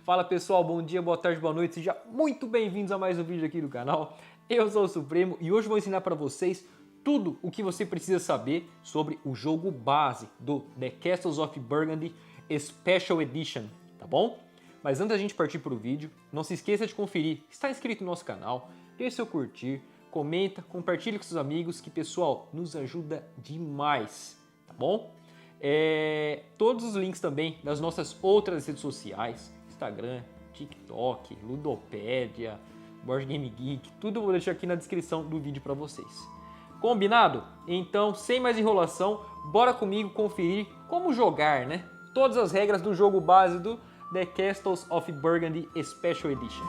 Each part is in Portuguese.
Fala pessoal, bom dia, boa tarde, boa noite, sejam muito bem-vindos a mais um vídeo aqui do canal. Eu sou o Supremo e hoje vou ensinar para vocês tudo o que você precisa saber sobre o jogo base do The Castles of Burgundy Special Edition, tá bom? Mas antes da gente partir para o vídeo, não se esqueça de conferir se está inscrito no nosso canal, deixe seu curtir, comenta, compartilhe com seus amigos que, pessoal, nos ajuda demais, tá bom? Todos os links também das nossas outras redes sociais, Instagram, TikTok, Ludopédia, Board Game Geek, tudo eu vou deixar aqui na descrição do vídeo para vocês. Combinado? Então, sem mais enrolação, bora comigo conferir como jogar, né? Todas as regras do jogo base do The Castles of Burgundy Special Edition.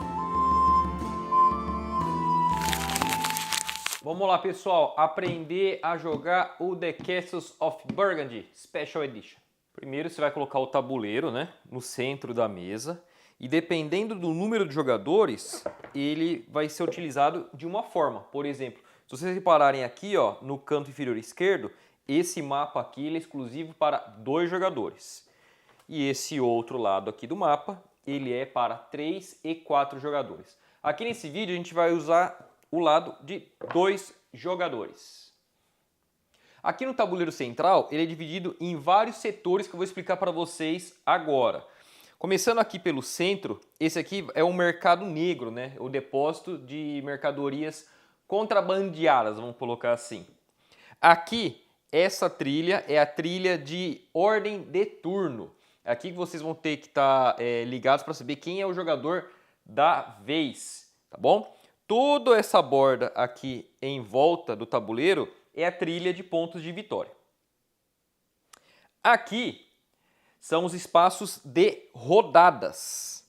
Vamos lá, pessoal, aprender a jogar o The Castles of Burgundy Special Edition. Primeiro você vai colocar o tabuleiro, né, no centro da mesa e dependendo do número de jogadores, ele vai ser utilizado de uma forma. Por exemplo, se vocês repararem aqui, ó, no canto inferior esquerdo, esse mapa aqui ele é exclusivo para 2 jogadores. E esse outro lado aqui do mapa, ele é para 3 e 4 jogadores. Aqui nesse vídeo a gente vai usar o lado de 2 jogadores. Aqui no tabuleiro central, ele é dividido em vários setores que eu vou explicar para vocês agora. Começando aqui pelo centro, esse aqui é o mercado negro, né? O depósito de mercadorias contrabandeadas, vamos colocar assim. Aqui, essa trilha é a trilha de ordem de turno. Aqui que vocês vão ter que estar ligados para saber quem é o jogador da vez, tá bom? Toda essa borda aqui em volta do tabuleiro é a trilha de pontos de vitória. Aqui são os espaços de rodadas,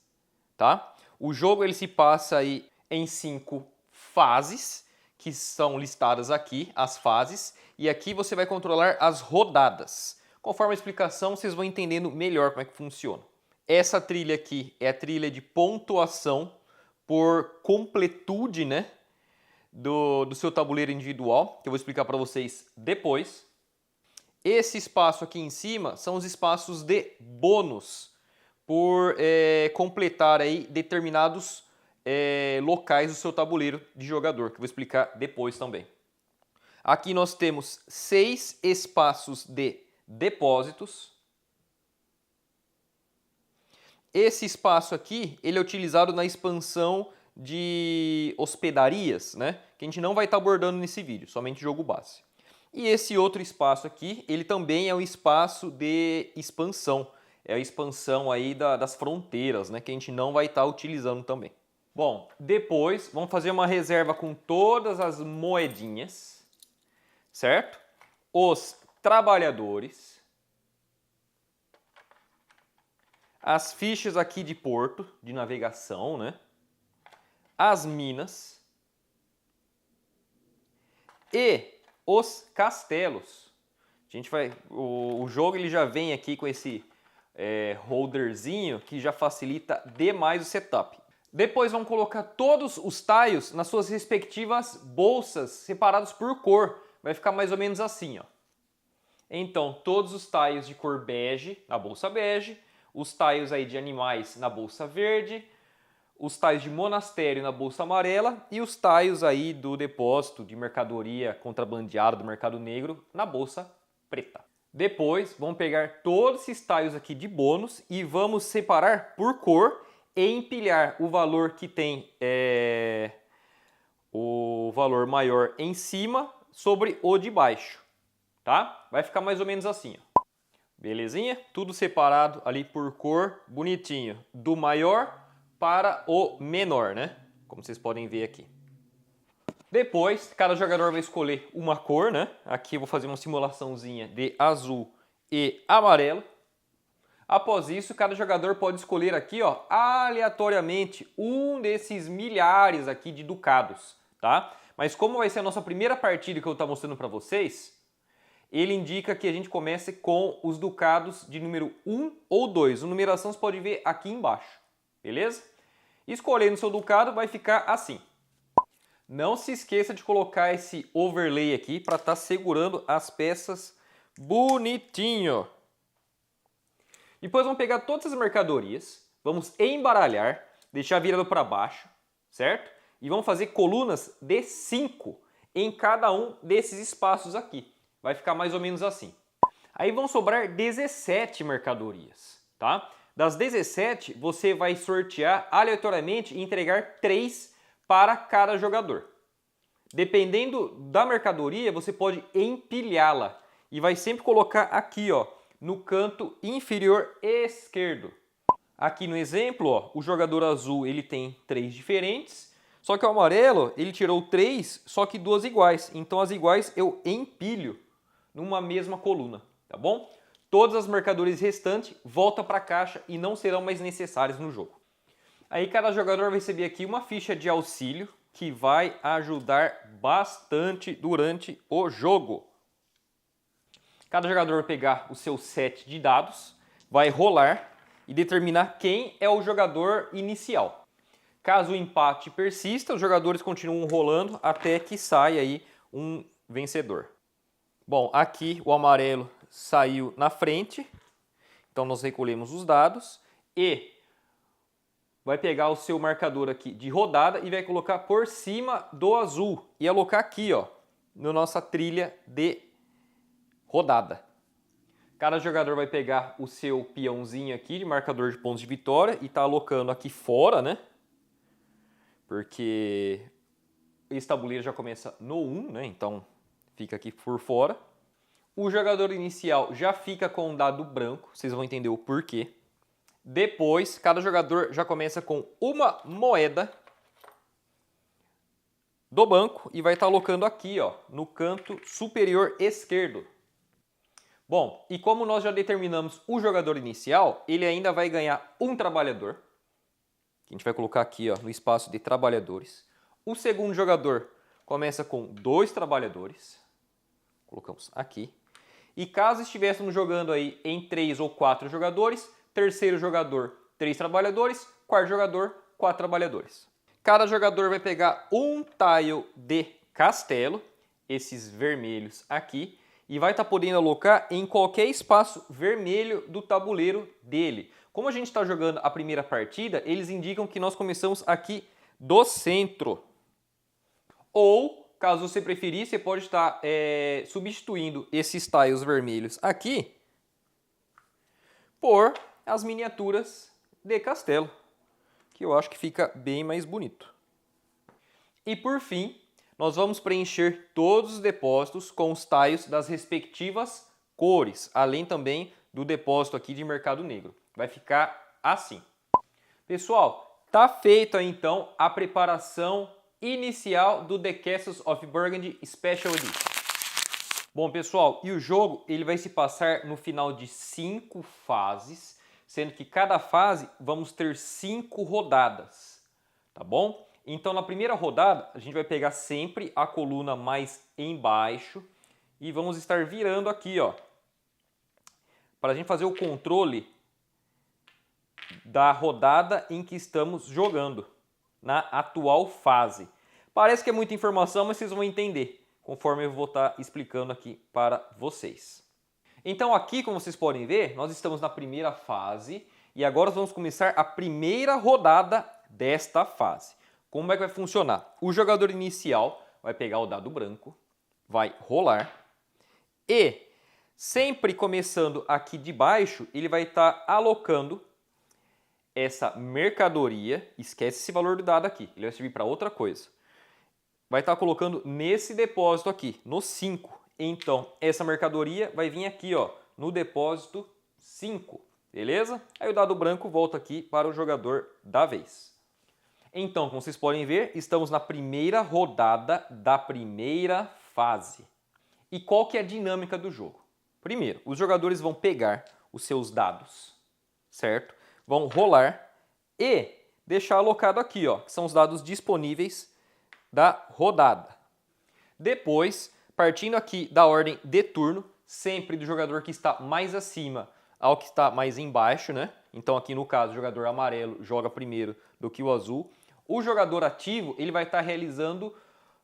tá? O jogo ele se passa aí em 5 fases, que são listadas aqui, as fases, e aqui você vai controlar as rodadas. Conforme a explicação, vocês vão entendendo melhor como é que funciona. Essa trilha aqui é a trilha de pontuação por completude, né, do seu tabuleiro individual, que eu vou explicar para vocês depois. Esse espaço aqui em cima são os espaços de bônus, por completar aí determinados locais do seu tabuleiro de jogador, que eu vou explicar depois também. Aqui nós temos 6 espaços de depósitos. Esse espaço aqui, ele é utilizado na expansão de hospedarias, né? Que a gente não vai estar abordando nesse vídeo, somente jogo base. E esse outro espaço aqui, ele também é um espaço de expansão. É a expansão aí das fronteiras, né? Que a gente não vai estar utilizando também. Bom, depois vamos fazer uma reserva com todas as moedinhas, certo? Os trabalhadores. As fichas aqui de porto, de navegação, né? As minas e os castelos. O jogo ele já vem aqui com esse holderzinho que já facilita demais o setup. Depois vamos colocar todos os tiles nas suas respectivas bolsas, separados por cor. Vai ficar mais ou menos assim, ó. Então, todos os tiles de cor bege na bolsa bege, os tiles aí de animais na bolsa verde, os tiles de monastério na bolsa amarela e os tiles aí do depósito de mercadoria contrabandeada do mercado negro na bolsa preta. Depois, vamos pegar todos esses tiles aqui de bônus e vamos separar por cor e empilhar o valor que tem o valor maior em cima sobre o de baixo, tá? Vai ficar mais ou menos assim, ó. Belezinha? Tudo separado ali por cor, bonitinho. Do maior para o menor, né? Como vocês podem ver aqui. Depois, cada jogador vai escolher uma cor, né? Aqui eu vou fazer uma simulaçãozinha de azul e amarelo. Após isso, cada jogador pode escolher aqui, ó, aleatoriamente, um desses milhares aqui de ducados, tá? Mas como vai ser a nossa primeira partida que eu vou estar mostrando para vocês, ele indica que a gente comece com os ducados de número 1 ou 2. A numeração você pode ver aqui embaixo, beleza? Escolhendo o seu ducado vai ficar assim. Não se esqueça de colocar esse overlay aqui para estar segurando as peças bonitinho. Depois vamos pegar todas as mercadorias, Vamos embaralhar, deixar virado para baixo, certo? E vamos fazer colunas de 5 em cada um desses espaços aqui. Vai ficar mais ou menos assim. Aí vão sobrar 17 mercadorias, tá? Das 17, você vai sortear aleatoriamente e entregar 3 para cada jogador. Dependendo da mercadoria, você pode empilhá-la e vai sempre colocar aqui, ó, no canto inferior esquerdo. Aqui no exemplo, ó, o jogador azul ele tem 3 diferentes, só que o amarelo ele tirou 3, só que 2 iguais. Então as iguais eu empilho numa mesma coluna, tá bom? Todas as mercadorias restantes voltam para a caixa e não serão mais necessárias no jogo. Aí cada jogador vai receber aqui uma ficha de auxílio que vai ajudar bastante durante o jogo. Cada jogador vai pegar o seu set de dados, vai rolar e determinar quem é o jogador inicial. Caso o empate persista, os jogadores continuam rolando até que saia aí um vencedor. Bom, aqui o amarelo saiu na frente, então nós recolhemos os dados e vai pegar o seu marcador aqui de rodada e vai colocar por cima do azul e alocar aqui, ó, na nossa trilha de rodada. Cada jogador vai pegar o seu peãozinho aqui de marcador de pontos de vitória e tá alocando aqui fora, né? Porque esse tabuleiro já começa no 1, né? Então fica aqui por fora. O jogador inicial já fica com um dado branco, vocês vão entender o porquê. Depois, cada jogador já começa com uma moeda do banco e vai estar alocando aqui, ó, no canto superior esquerdo. Bom, e como nós já determinamos o jogador inicial, ele ainda vai ganhar um trabalhador. Que a gente vai colocar aqui, ó, no espaço de trabalhadores. O segundo jogador começa com 2 trabalhadores. Colocamos aqui. E caso estivéssemos jogando aí em 3 ou 4 jogadores, terceiro jogador, 3 trabalhadores, quarto jogador, 4 trabalhadores. Cada jogador vai pegar um tile de castelo, esses vermelhos aqui, e vai estar podendo alocar em qualquer espaço vermelho do tabuleiro dele. Como a gente está jogando a primeira partida, eles indicam que nós começamos aqui do centro. Ou, caso você preferir, você pode estar substituindo esses tiles vermelhos aqui por as miniaturas de castelo, que eu acho que fica bem mais bonito. E por fim, nós vamos preencher todos os depósitos com os tiles das respectivas cores, além também do depósito aqui de mercado negro. Vai ficar assim. Pessoal, tá feita então a preparação inicial do The Castles of Burgundy Special Edition. Bom, pessoal, e o jogo ele vai se passar no final de 5 fases, sendo que cada fase vamos ter 5 rodadas, tá bom? Então, na primeira rodada, a gente vai pegar sempre a coluna mais embaixo e vamos estar virando aqui, ó, para a gente fazer o controle da rodada em que estamos jogando, na atual fase. Parece que é muita informação, mas vocês vão entender conforme eu vou estar explicando aqui para vocês. Então aqui, como vocês podem ver, nós estamos na primeira fase e agora vamos começar a primeira rodada desta fase. Como é que vai funcionar? O jogador inicial vai pegar o dado branco, vai rolar e sempre começando aqui de baixo, ele vai estar alocando essa mercadoria, esquece esse valor do dado aqui, ele vai servir para outra coisa. Vai estar colocando nesse depósito aqui, no 5. Então, essa mercadoria vai vir aqui, ó, no depósito 5, beleza? Aí o dado branco volta aqui para o jogador da vez. Então, como vocês podem ver, estamos na primeira rodada da primeira fase. E qual que é a dinâmica do jogo? Primeiro, os jogadores vão pegar os seus dados, certo? Vão rolar e deixar alocado aqui, ó, que são os dados disponíveis da rodada. Depois, partindo aqui da ordem de turno, sempre do jogador que está mais acima ao que está mais embaixo, né? Então aqui no caso o jogador amarelo joga primeiro do que o azul. O jogador ativo ele vai estar realizando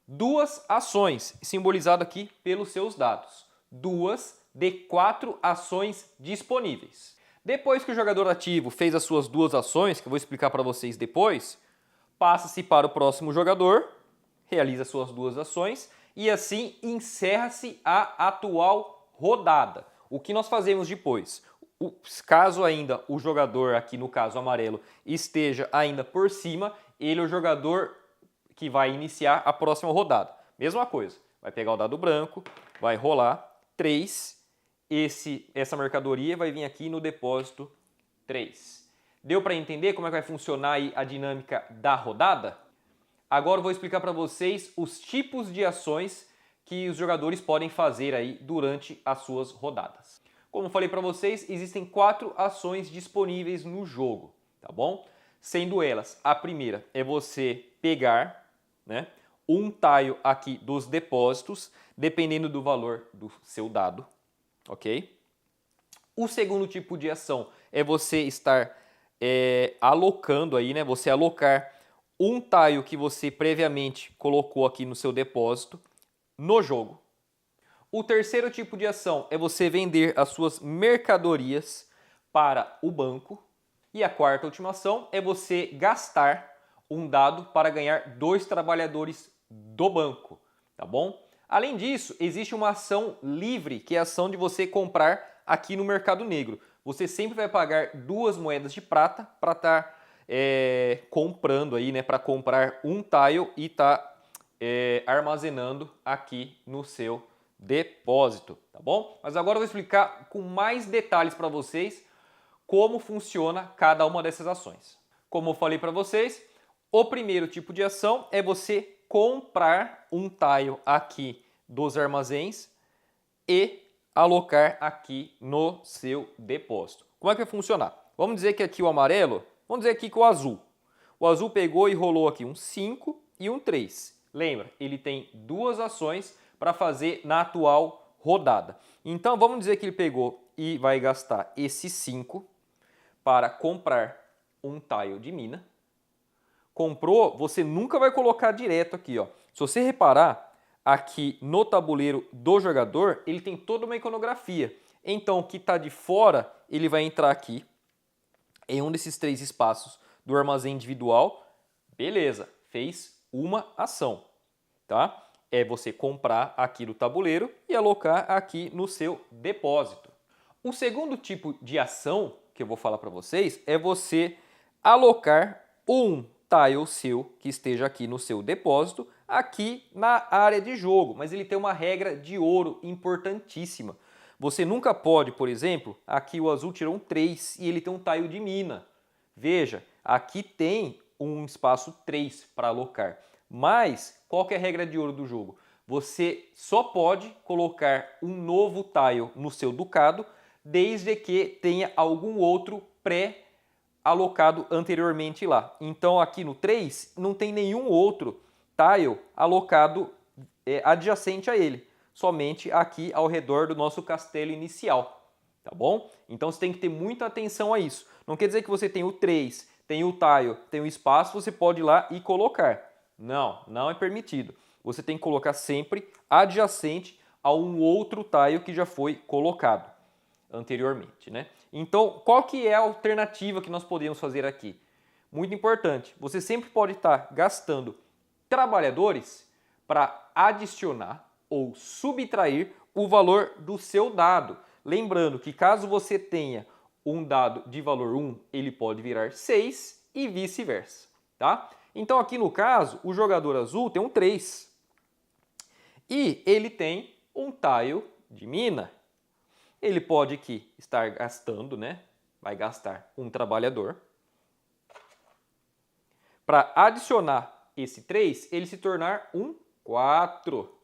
2 ações, simbolizado aqui pelos seus dados. 2 de 4 ações disponíveis. Depois que o jogador ativo fez as suas duas ações, que eu vou explicar para vocês depois, passa-se para o próximo jogador, realiza suas duas ações e assim encerra-se a atual rodada. O que nós fazemos depois? Caso ainda o jogador, aqui no caso amarelo, esteja ainda por cima, ele é o jogador que vai iniciar a próxima rodada. Mesma coisa, vai pegar o dado branco, vai rolar 3, essa mercadoria vai vir aqui no depósito 3. Deu para entender como é que vai funcionar aí a dinâmica da rodada? Agora eu vou explicar para vocês os tipos de ações que os jogadores podem fazer aí durante as suas rodadas. Como eu falei para vocês, existem 4 ações disponíveis no jogo, tá bom? Sendo elas, a primeira é você pegar, né, um tile aqui dos depósitos, dependendo do valor do seu dado, ok? O segundo tipo de ação é você estar alocando aí, né, você alocar um tile que você previamente colocou aqui no seu depósito no jogo. O terceiro tipo de ação é você vender as suas mercadorias para o banco. E a quarta última ação é você gastar um dado para ganhar 2 trabalhadores do banco, tá bom? Além disso, existe uma ação livre, que é a ação de você comprar aqui no mercado negro. Você sempre vai pagar 2 moedas de prata para estar comprando aí, né, para comprar um tile e estar armazenando aqui no seu depósito, tá bom? Mas agora eu vou explicar com mais detalhes para vocês como funciona cada uma dessas ações. Como eu falei para vocês, o primeiro tipo de ação é você comprar um tile aqui dos armazéns e alocar aqui no seu depósito. Como é que vai funcionar? Vamos dizer que aqui o amarelo, vamos dizer aqui que o azul. O azul pegou e rolou aqui um 5 e um 3. Lembra, ele tem 2 ações para fazer na atual rodada. Então vamos dizer que ele pegou e vai gastar esse 5 para comprar um tile de mina. Comprou, você nunca vai colocar direto aqui, ó. Se você reparar, aqui no tabuleiro do jogador, ele tem toda uma iconografia. Então, o que está de fora, ele vai entrar aqui, em um desses 3 espaços do armazém individual. Beleza, fez uma ação, tá? É você comprar aqui no tabuleiro e alocar aqui no seu depósito. O segundo tipo de ação que eu vou falar para vocês é você alocar um tile seu que esteja aqui no seu depósito, aqui na área de jogo, mas ele tem uma regra de ouro importantíssima. Você nunca pode, por exemplo, aqui o azul tirou um 3 e ele tem um tile de mina. Veja, aqui tem um espaço 3 para alocar. Mas, qual que é a regra de ouro do jogo? Você só pode colocar um novo tile no seu ducado, desde que tenha algum outro pré-alocado anteriormente lá. Então, aqui no 3, não tem nenhum outro tile alocado adjacente a ele. Somente aqui ao redor do nosso castelo inicial, tá bom? Então, você tem que ter muita atenção a isso. Não quer dizer que você tem o 3, tem o tile, tem o espaço, você pode ir lá e colocar. Não, não é permitido. Você tem que colocar sempre adjacente a um outro tile que já foi colocado anteriormente, né? Então, qual que é a alternativa que nós podemos fazer aqui? Muito importante, você sempre pode estar gastando trabalhadores para adicionar ou subtrair o valor do seu dado. Lembrando que caso você tenha um dado de valor 1, ele pode virar 6 e vice-versa, tá? Então aqui no caso, o jogador azul tem um 3 e ele tem um tile de mina. Ele pode aqui estar gastando, né? Vai gastar um trabalhador. Para adicionar esse 3, ele se tornar um 4.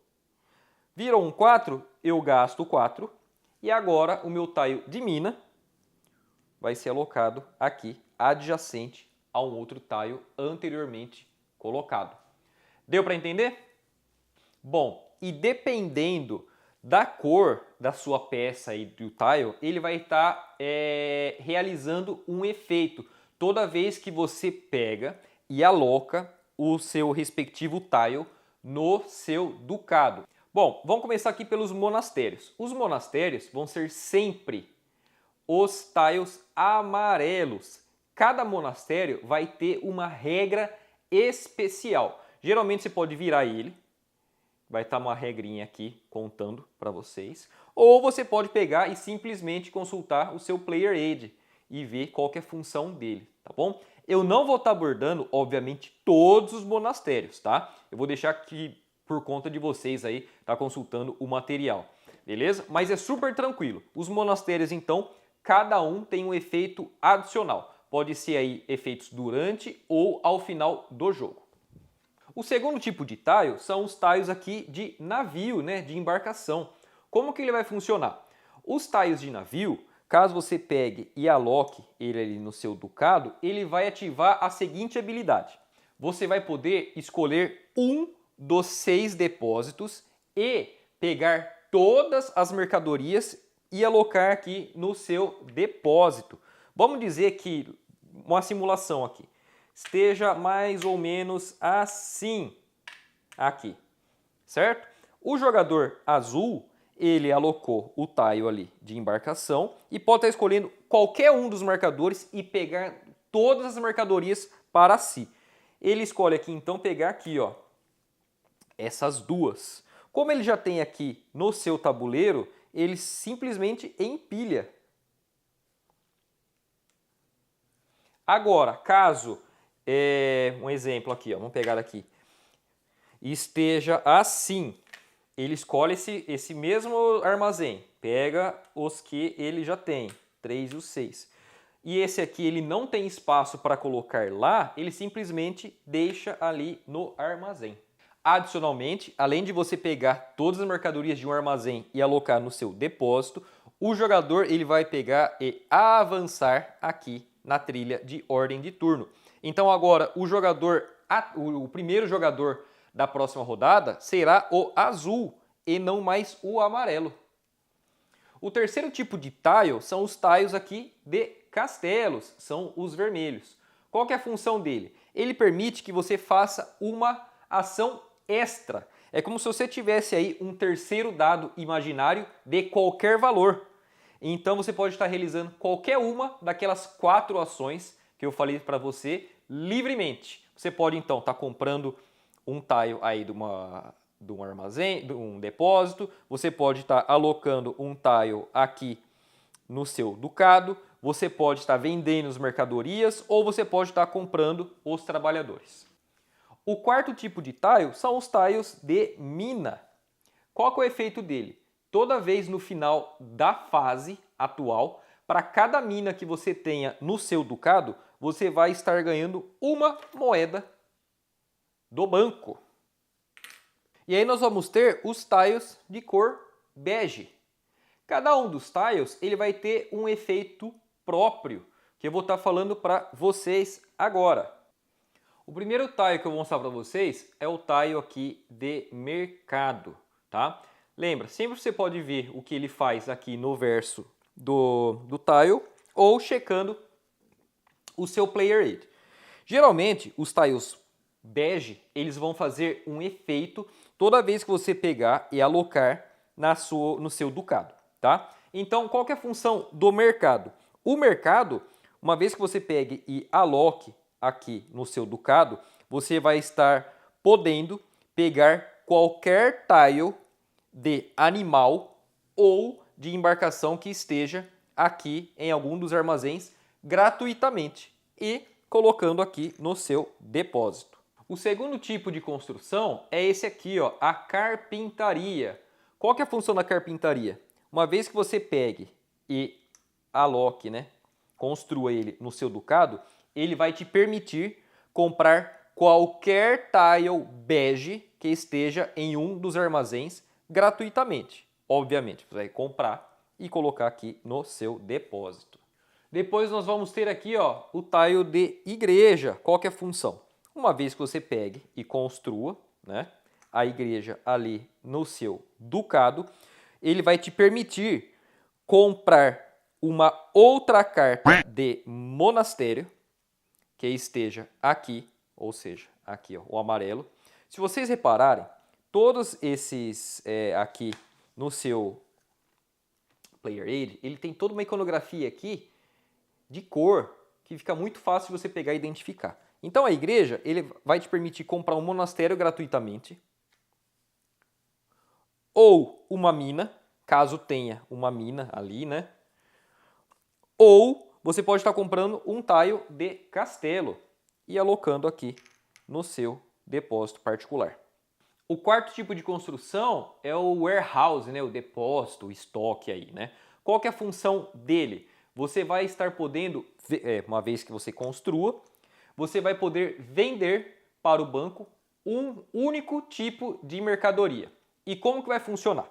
Virou um 4, eu gasto 4. E agora o meu tile de mina vai ser alocado aqui, adjacente a um outro tile anteriormente colocado. Deu para entender? Bom, e dependendo da cor da sua peça e do tile, ele vai estar realizando um efeito toda vez que você pega e aloca o seu respectivo tile no seu ducado. Bom, vamos começar aqui pelos monastérios. Os monastérios vão ser sempre os tiles amarelos. Cada monastério vai ter uma regra especial. Geralmente você pode virar ele, vai estar uma regrinha aqui contando para vocês. Ou você pode pegar e simplesmente consultar o seu Player Aid e ver qual que é a função dele, tá bom? Eu não vou estar abordando, obviamente, todos os monastérios, tá? Eu vou deixar aqui por conta de vocês aí, tá consultando o material, beleza? Mas é super tranquilo. Os monastérios, então, cada um tem um efeito adicional. Pode ser aí efeitos durante ou ao final do jogo. O segundo tipo de tile são os tiles aqui de navio, né, de embarcação. Como que ele vai funcionar? Os tiles de navio, caso você pegue e aloque ele ali no seu ducado, ele vai ativar a seguinte habilidade. Você vai poder escolher um dos 6 depósitos e pegar todas as mercadorias e alocar aqui no seu depósito. Vamos dizer que uma simulação aqui esteja mais ou menos assim aqui, certo? O jogador azul, ele alocou o tile ali de embarcação e pode estar escolhendo qualquer um dos marcadores e pegar todas as mercadorias para si. Ele escolhe aqui então pegar aqui, ó, essas duas. Como ele já tem aqui no seu tabuleiro, ele simplesmente empilha. Agora, caso, um exemplo aqui, ó, vamos pegar aqui, esteja assim, ele escolhe esse mesmo armazém, pega os que ele já tem, 3 e o 6. E esse aqui ele não tem espaço para colocar lá, ele simplesmente deixa ali no armazém. Adicionalmente, além de você pegar todas as mercadorias de um armazém e alocar no seu depósito, o jogador ele vai pegar e avançar aqui na trilha de ordem de turno. Então agora o primeiro jogador da próxima rodada será o azul e não mais o amarelo. O terceiro tipo de tile são os tiles aqui de castelos, são os vermelhos. Qual que é a função dele? Ele permite que você faça uma ação extra. É como se você tivesse aí um terceiro dado imaginário de qualquer valor. Então você pode estar realizando qualquer uma daquelas 4 ações que eu falei para você livremente. Você pode então estar comprando um tile aí de um armazém, de um depósito, você pode estar alocando um tile aqui no seu ducado, você pode estar vendendo as mercadorias ou você pode estar comprando os trabalhadores. O quarto tipo de tile são os tiles de mina. Qual que é o efeito dele? Toda vez no final da fase atual, para cada mina que você tenha no seu ducado, você vai estar ganhando uma moeda do banco. E aí nós vamos ter os tiles de cor bege. Cada um dos tiles ele vai ter um efeito próprio, que eu vou estar falando para vocês agora. O primeiro tile que eu vou mostrar para vocês é o tile aqui de mercado, tá? Lembra, sempre você pode ver o que ele faz aqui no verso do tile ou checando o seu Player Aid. Geralmente, os tiles bege, eles vão fazer um efeito toda vez que você pegar e alocar no seu ducado, tá? Então, qual que é a função do mercado? O mercado, uma vez que você pegue e aloque aqui no seu ducado, você vai estar podendo pegar qualquer tile de animal ou de embarcação que esteja aqui em algum dos armazéns gratuitamente e colocando aqui no seu depósito. O segundo tipo de construção é esse aqui, ó, a carpintaria. Qual que é a função da carpintaria? Uma vez que você pegue e aloque, né, construa ele no seu ducado, ele vai te permitir comprar qualquer tile bege que esteja em um dos armazéns gratuitamente. Obviamente, você vai comprar e colocar aqui no seu depósito. Depois nós vamos ter aqui, ó, o tile de igreja. Qual que é a função? Uma vez que você pegue e construa, né, a igreja ali no seu ducado, ele vai te permitir comprar uma outra carta de monastério que esteja aqui, ou seja, aqui, ó, o amarelo. Se vocês repararem, todos esses aqui no seu Player Aid, ele tem toda uma iconografia aqui de cor que fica muito fácil de você pegar e identificar. Então a igreja, ele vai te permitir comprar um monastério gratuitamente, ou uma mina, caso tenha uma mina ali, né? Ou você pode estar comprando um tile de castelo e alocando aqui no seu depósito particular. O quarto tipo de construção é o warehouse, né? O depósito, o estoque aí, né? Qual que é a função dele? Você vai estar podendo, uma vez que você construa, você vai poder vender para o banco um único tipo de mercadoria. E como que vai funcionar?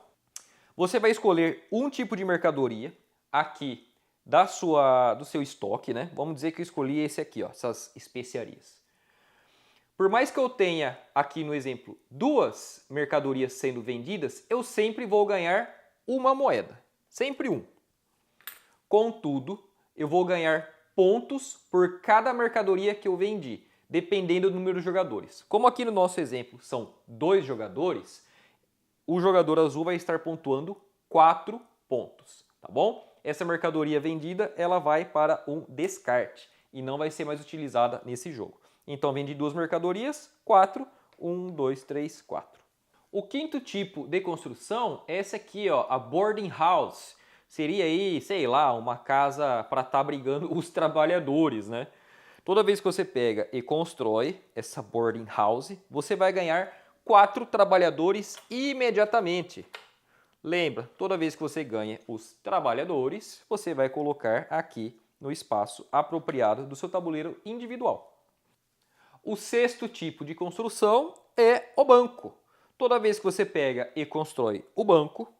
Você vai escolher um tipo de mercadoria aqui do seu estoque, né? Vamos dizer que eu escolhi esse aqui, ó, essas especiarias. Por mais que eu tenha aqui no exemplo 2 mercadorias sendo vendidas, eu sempre vou ganhar uma moeda, sempre um. Contudo, eu vou ganhar pontos por cada mercadoria que eu vendi, dependendo do número de jogadores. Como aqui no nosso exemplo são 2 jogadores, o jogador azul vai estar pontuando 4 pontos, tá bom? Essa mercadoria vendida, ela vai para um descarte e não vai ser mais utilizada nesse jogo. Então, vendi 2 mercadorias, 4, 1, 2, 3, 4. O quinto tipo de construção é essa aqui, ó, a boarding house. Seria aí, sei lá, uma casa para estar abrigando os trabalhadores, né? Toda vez que você pega e constrói essa boarding house, você vai ganhar 4 trabalhadores imediatamente. Lembra, toda vez que você ganha os trabalhadores, você vai colocar aqui no espaço apropriado do seu tabuleiro individual. O sexto tipo de construção é o banco. Toda vez que você pega e constrói o banco,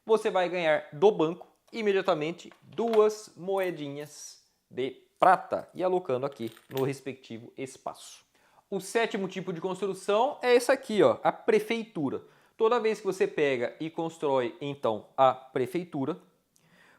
você vai ganhar do banco imediatamente 2 moedinhas de prata e alocando aqui no respectivo espaço. O sétimo tipo de construção é esse aqui, ó, a prefeitura. Toda vez que você pega e constrói então a prefeitura,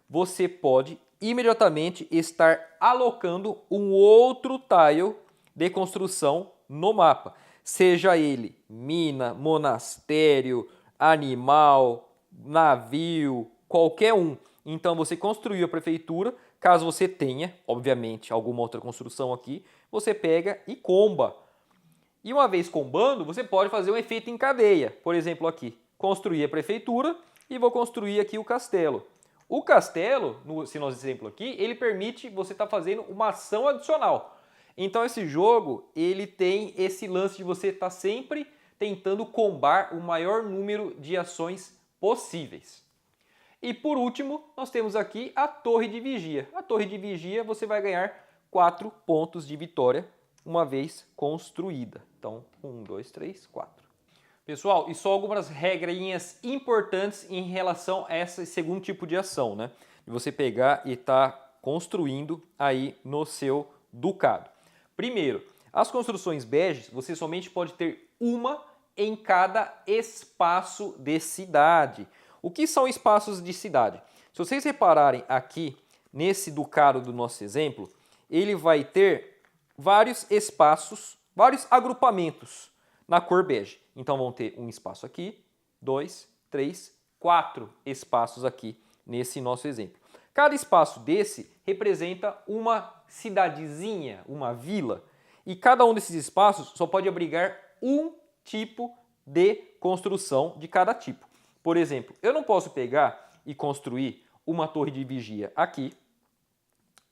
você pode imediatamente estar alocando um outro tile de construção no mapa. Seja ele mina, monastério, animal, navio, qualquer um. Então você construiu a prefeitura, caso você tenha, obviamente, alguma outra construção aqui, você pega e comba. E uma vez combando, você pode fazer um efeito em cadeia. Por exemplo aqui, construir a prefeitura e vou construir aqui o castelo. O castelo, nesse nosso exemplo aqui, ele permite você estar fazendo uma ação adicional. Então esse jogo, ele tem esse lance de você estar sempre tentando combar o maior número de ações possíveis. E por último, nós temos aqui a torre de vigia. A torre de vigia você vai ganhar 4 pontos de vitória uma vez construída. Então, 1, 2, 3, 4. Pessoal, e só algumas regrinhas importantes em relação a esse segundo tipo de ação, né? De você pegar e estar construindo aí no seu ducado. Primeiro, as construções beges, você somente pode ter uma em cada espaço de cidade. O que são espaços de cidade? Se vocês repararem aqui, nesse ducado do nosso exemplo, ele vai ter vários espaços, vários agrupamentos na cor bege. Então vão ter um espaço aqui, 2, 3, 4 espaços aqui nesse nosso exemplo. Cada espaço desse representa uma cidadezinha, uma vila, e cada um desses espaços só pode abrigar um tipo de construção de cada tipo. Por exemplo, eu não posso pegar e construir uma torre de vigia aqui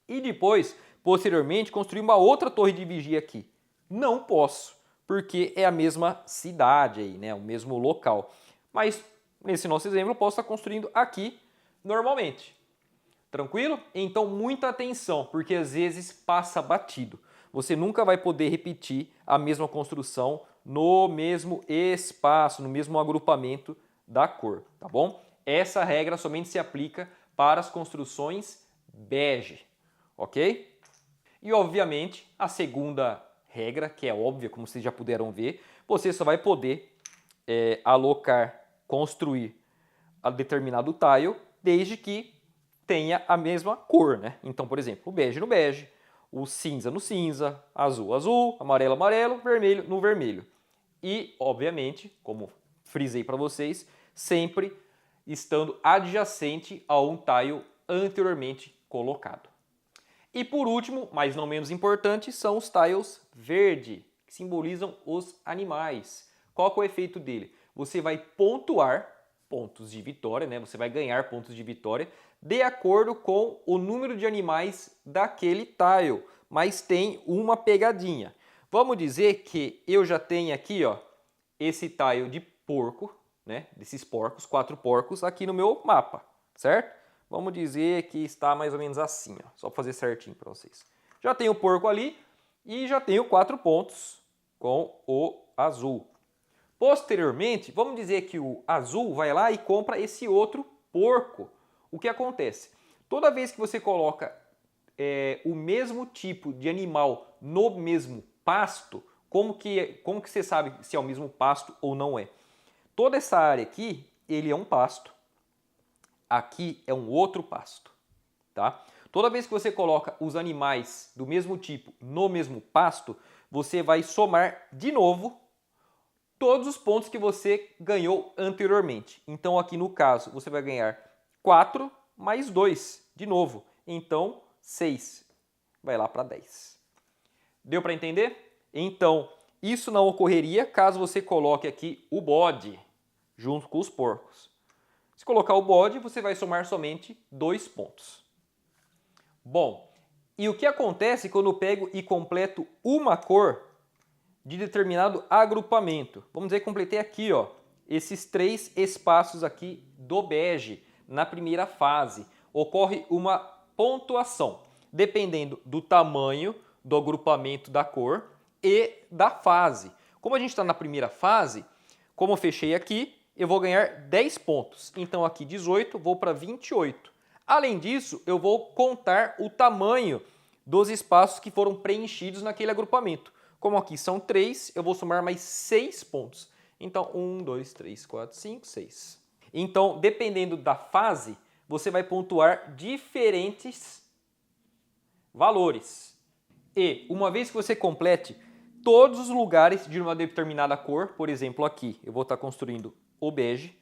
e depois, posteriormente, construir uma outra torre de vigia aqui. Não posso, porque é a mesma cidade aí, né? O mesmo local. Mas, nesse nosso exemplo, eu posso estar construindo aqui normalmente. Tranquilo? Então, muita atenção, porque às vezes passa batido. Você nunca vai poder repetir a mesma construção no mesmo espaço, no mesmo agrupamento da cor, tá bom? Essa regra somente se aplica para as construções bege, ok? E, obviamente, a segunda regra, que é óbvia, como vocês já puderam ver, você só vai poder alocar, construir a determinado tile, desde que tenha a mesma cor, né? Então, por exemplo, o bege no bege, o cinza no cinza, azul, azul, amarelo, amarelo, vermelho no vermelho. E, obviamente, como frisei para vocês, sempre estando adjacente a um tile anteriormente colocado. E por último, mas não menos importante, são os tiles verde, que simbolizam os animais. Qual que é o efeito dele? Você vai pontuar pontos de vitória, né? Você vai ganhar pontos de vitória de acordo com o número de animais daquele tile, mas tem uma pegadinha. Vamos dizer que eu já tenho aqui, ó, esse tile de porco, né? Desses porcos, 4 porcos aqui no meu mapa, certo? Vamos dizer que está mais ou menos assim, ó, só para fazer certinho para vocês. Já tenho o porco ali e já tenho 4 pontos com o azul. Posteriormente, vamos dizer que o azul vai lá e compra esse outro porco. O que acontece? Toda vez que você coloca o mesmo tipo de animal no mesmo pasto, como que você sabe se é o mesmo pasto ou não é? Toda essa área aqui, ele é um pasto. Aqui é um outro pasto, tá? Toda vez que você coloca os animais do mesmo tipo no mesmo pasto, você vai somar de novo todos os pontos que você ganhou anteriormente. Então aqui no caso, você vai ganhar 4 mais 2 de novo. Então 6 vai lá para 10. Deu para entender? Então, isso não ocorreria caso você coloque aqui o bode junto com os porcos. Se colocar o bode, você vai somar somente 2 pontos. Bom, e o que acontece quando eu pego e completo uma cor de determinado agrupamento? Vamos dizer que completei aqui, ó, esses 3 espaços aqui do bege na primeira fase. Ocorre uma pontuação, dependendo do tamanho do agrupamento da cor e da fase. Como a gente está na primeira fase, como eu fechei aqui, eu vou ganhar 10 pontos. Então aqui 18, vou para 28. Além disso, eu vou contar o tamanho dos espaços que foram preenchidos naquele agrupamento. Como aqui são 3, eu vou somar mais 6 pontos. Então 1, 2, 3, 4, 5, 6. Então, dependendo da fase, você vai pontuar diferentes valores. E uma vez que você complete todos os lugares de uma determinada cor, por exemplo aqui, eu vou estar construindo o bege,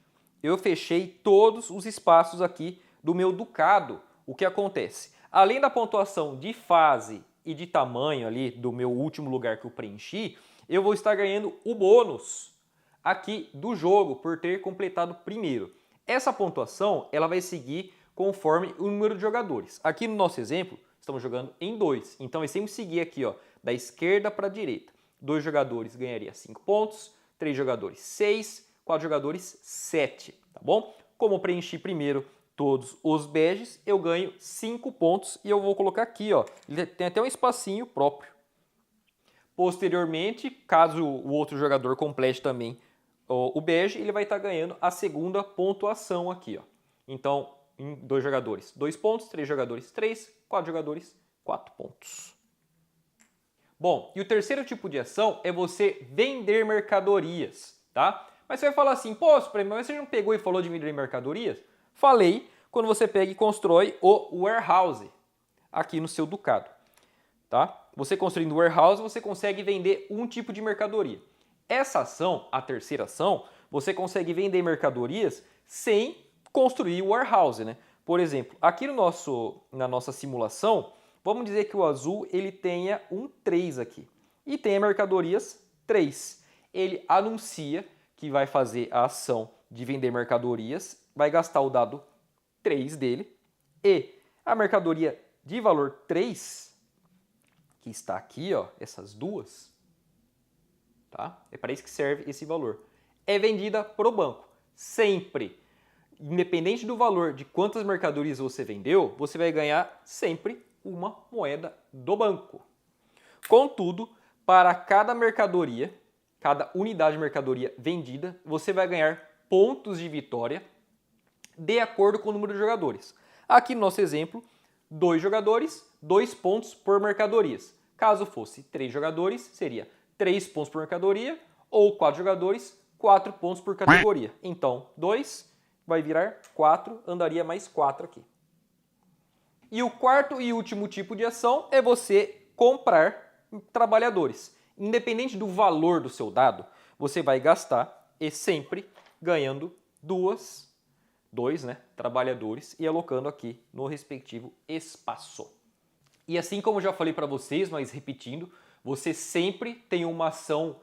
eu fechei todos os espaços aqui do meu ducado. O que acontece? Além da pontuação de fase e de tamanho ali do meu último lugar que eu preenchi, eu vou estar ganhando o bônus aqui do jogo por ter completado primeiro. Essa pontuação ela vai seguir conforme o número de jogadores. Aqui no nosso exemplo, estamos jogando em 2, então eu sempre seguir aqui, ó, da esquerda para a direita. 2 jogadores ganharia 5 pontos, 3 jogadores 6, 4 jogadores 7, tá bom? Como eu preenchi primeiro todos os beges, eu ganho 5 pontos e eu vou colocar aqui, ó, ele tem até um espacinho próprio. Posteriormente, caso o outro jogador complete também o bege, ele vai estar ganhando a segunda pontuação aqui, ó. Então, em 2 jogadores, 2 pontos, 3 jogadores, 3, 4 jogadores, 4 pontos. Bom, e o terceiro tipo de ação é você vender mercadorias, tá? Mas você vai falar assim, pô, Supremo, mas você não pegou e falou de vender mercadorias? Falei quando você pega e constrói o warehouse aqui no seu ducado, tá? Você construindo o warehouse, você consegue vender um tipo de mercadoria. Essa ação, a terceira ação, você consegue vender mercadorias sem construir o warehouse, né? Por exemplo, aqui na nossa simulação, vamos dizer que o azul ele tenha um 3 aqui e tenha mercadorias 3. Ele anuncia que vai fazer a ação de vender mercadorias, vai gastar o dado 3 dele e a mercadoria de valor 3, que está aqui, ó, essas duas, tá? É para isso que serve esse valor. É vendida para o banco. Sempre, independente do valor de quantas mercadorias você vendeu, você vai ganhar sempre uma moeda do banco. Contudo, para cada mercadoria, cada unidade de mercadoria vendida, você vai ganhar pontos de vitória de acordo com o número de jogadores. Aqui no nosso exemplo, 2 jogadores, 2 pontos por mercadorias. Caso fosse 3 jogadores, seria 3 pontos por mercadoria, ou 4 jogadores, 4 pontos por categoria. Então, 2 vai virar 4, andaria mais 4 aqui. E o quarto e último tipo de ação é você comprar trabalhadores. Independente do valor do seu dado, você vai gastar e sempre ganhando duas 2, né, trabalhadores e alocando aqui no respectivo espaço. E assim como eu já falei para vocês, mas repetindo, você sempre tem uma ação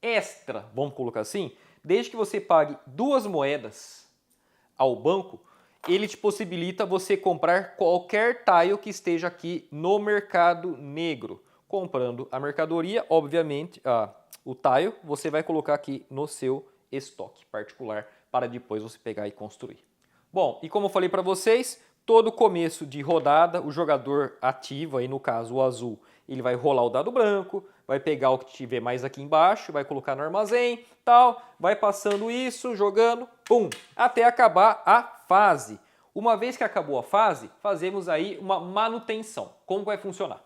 extra, vamos colocar assim, desde que você pague 2 moedas ao banco, ele te possibilita você comprar qualquer tile que esteja aqui no mercado negro. Comprando a mercadoria, obviamente, o tile, você vai colocar aqui no seu estoque particular para depois você pegar e construir. Bom, e como eu falei para vocês, todo começo de rodada, o jogador ativo, aí no caso o azul, ele vai rolar o dado branco, vai pegar o que tiver mais aqui embaixo, vai colocar no armazém, tal, vai passando isso, jogando, pum, até acabar a fase. Uma vez que acabou a fase, fazemos aí uma manutenção. Como vai funcionar?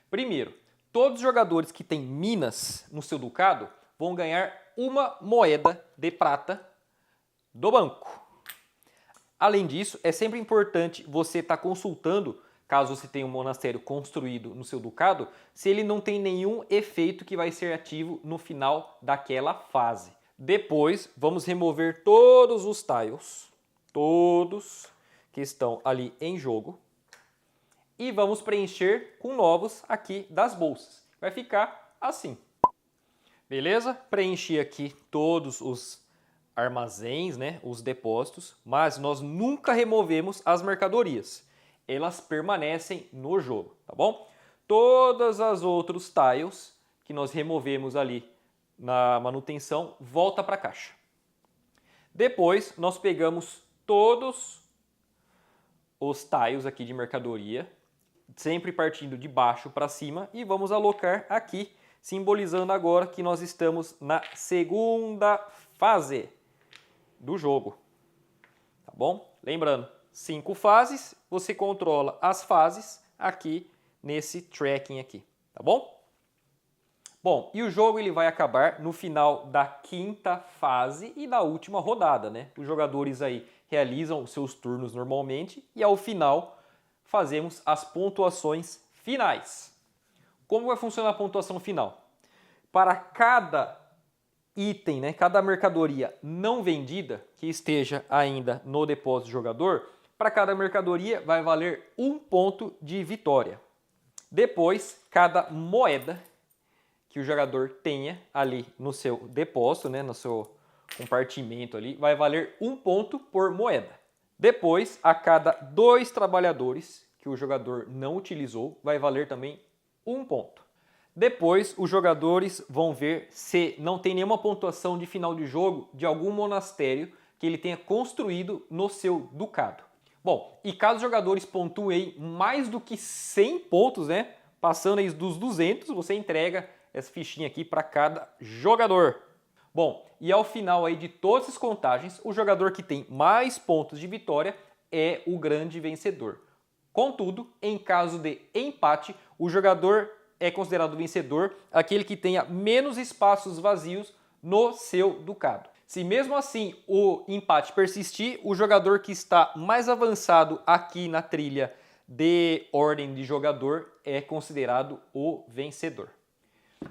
Primeiro, todos os jogadores que têm minas no seu ducado vão ganhar 1 moeda de prata do banco. Além disso, é sempre importante você estar consultando, caso você tenha um monastério construído no seu ducado, se ele não tem nenhum efeito que vai ser ativo no final daquela fase. Depois, vamos remover todos os tiles, todos que estão ali em jogo, e vamos preencher com novos aqui das bolsas. Vai ficar assim. Beleza? Preenchi aqui todos os armazéns, né, os depósitos, mas nós nunca removemos as mercadorias. Elas permanecem no jogo, tá bom? Todas as outros tiles que nós removemos ali na manutenção volta para a caixa. Depois nós pegamos todos os tiles aqui de mercadoria, sempre partindo de baixo para cima, e vamos alocar aqui, simbolizando agora que nós estamos na segunda fase do jogo, tá bom? Lembrando, 5 fases, você controla as fases aqui nesse tracking aqui, tá bom? Bom, e o jogo ele vai acabar no final da 5ª fase e da última rodada, né? Os jogadores aí realizam os seus turnos normalmente e ao final fazemos as pontuações finais. Como vai funcionar a pontuação final? Para cada item, né, cada mercadoria não vendida que esteja ainda no depósito do jogador, para cada mercadoria vai valer 1 ponto de vitória. Depois, cada moeda que o jogador tenha ali no seu depósito, né, no seu compartimento ali, vai valer 1 ponto por moeda. Depois, a cada 2 trabalhadores que o jogador não utilizou, vai valer também 1 ponto. Depois, os jogadores vão ver se não tem nenhuma pontuação de final de jogo de algum monastério que ele tenha construído no seu ducado. Bom, e caso os jogadores pontuem mais do que 100 pontos, né, passando aí dos 200, você entrega essa fichinha aqui para cada jogador. Bom, e ao final aí de todas as contagens, o jogador que tem mais pontos de vitória é o grande vencedor. Contudo, em caso de empate, o jogador é considerado vencedor aquele que tenha menos espaços vazios no seu ducado. Se mesmo assim o empate persistir, o jogador que está mais avançado aqui na trilha de ordem de jogador é considerado o vencedor.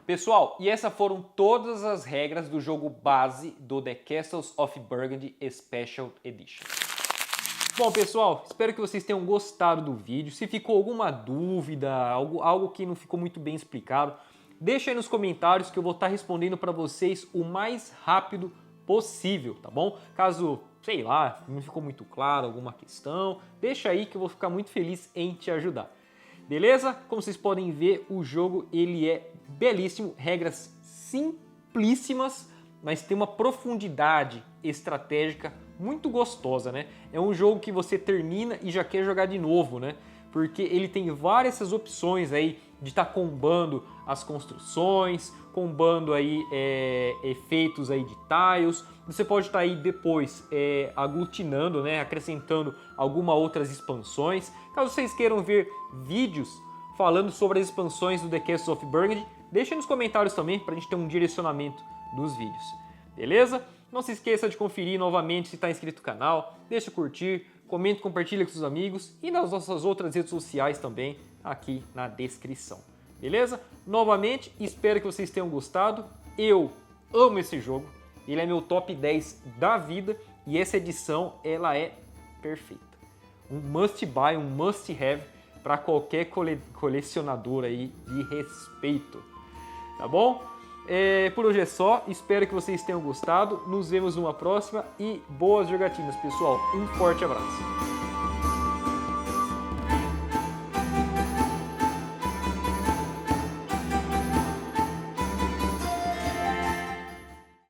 Pessoal, e essas foram todas as regras do jogo base do The Castles of Burgundy Special Edition. Bom, pessoal, espero que vocês tenham gostado do vídeo. Se ficou alguma dúvida, algo que não ficou muito bem explicado, deixa aí nos comentários que eu vou estar respondendo para vocês o mais rápido possível, tá bom? Caso, sei lá, não ficou muito claro alguma questão, deixa aí que eu vou ficar muito feliz em te ajudar. Beleza? Como vocês podem ver, o jogo ele é belíssimo, regras simplíssimas, mas tem uma profundidade estratégica muito gostosa, né? É um jogo que você termina e já quer jogar de novo, né? Porque ele tem várias essas opções aí de estar combando as construções, combando aí efeitos aí de tiles. Você pode estar aí depois aglutinando, né? Acrescentando algumas outras expansões. Caso vocês queiram ver vídeos falando sobre as expansões do The Castles of Burgundy, deixem nos comentários também para a gente ter um direcionamento dos vídeos. Beleza? Não se esqueça de conferir novamente se está inscrito no canal, deixa o curtir, comente, compartilha com seus amigos e nas nossas outras redes sociais também aqui na descrição. Beleza? Novamente, espero que vocês tenham gostado. Eu amo esse jogo, ele é meu top 10 da vida e essa edição ela é perfeita. Um must buy, um must have para qualquer colecionador aí de respeito. Tá bom? Por hoje é só, espero que vocês tenham gostado. Nos vemos numa próxima e boas jogatinas, pessoal. Um forte abraço.